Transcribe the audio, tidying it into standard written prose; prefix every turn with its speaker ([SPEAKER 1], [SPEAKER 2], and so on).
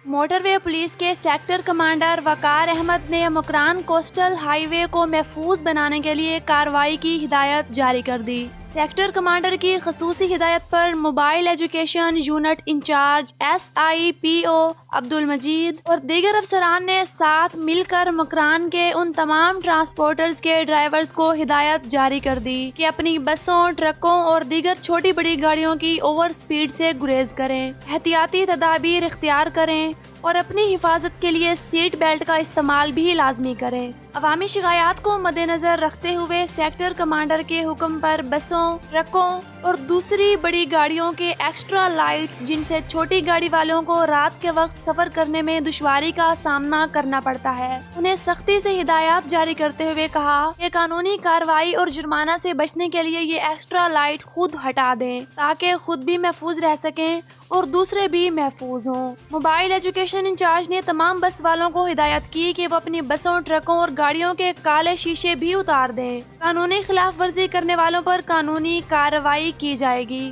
[SPEAKER 1] Motor وے police کے sector commander وقار احمد نے Makran coastal high وے کو محفوظ بنانے کے لیے کارروائی کی ہدایت جاری کر دی۔ سیکٹر کمانڈر کی خصوصی ہدایت پر mobile education unit incharge SIPO Abdul المجید اور دیگر افسران نے ساتھ مل کر مکران کے ان تمام ٹرانسپورٹرز کے ڈرائیورز کو ہدایت جاری کر دی کہ اپنی بسوں، ٹرکوں اور دیگر چھوٹی بڑی گاڑیوں کی اوور سپیڈ سے گریز کریں، احتیاطی تدابیر اختیار کریں اور اپنی حفاظت کے لیے سیٹ بیلٹ کا استعمال بھی لازمی کریں۔ عوامی شکایات کو مد نظر رکھتے ہوئے سیکٹر کمانڈر کے حکم پر بسوں، ٹرکوں اور دوسری بڑی گاڑیوں کے ایکسٹرا لائٹ، جن سے چھوٹی گاڑی والوں کو رات کے وقت سفر کرنے میں دشواری کا سامنا کرنا پڑتا ہے، انہیں سختی سے ہدایات جاری کرتے ہوئے کہا کہ قانونی کارروائی اور جرمانہ سے بچنے کے لیے یہ ایکسٹرا لائٹ خود ہٹا دیں تاکہ خود بھی محفوظ رہ سکیں اور دوسرے بھی محفوظ ہوں۔ موبائل ایجوکیشن انچارج نے تمام بس والوں کو ہدایت کی کہ وہ اپنی بسوں، ٹرکوں اور گاڑیوں کے کالے شیشے بھی اتار دیں۔ قانونی خلاف ورزی کرنے والوں پر قانونی کارروائی کی جائے گی۔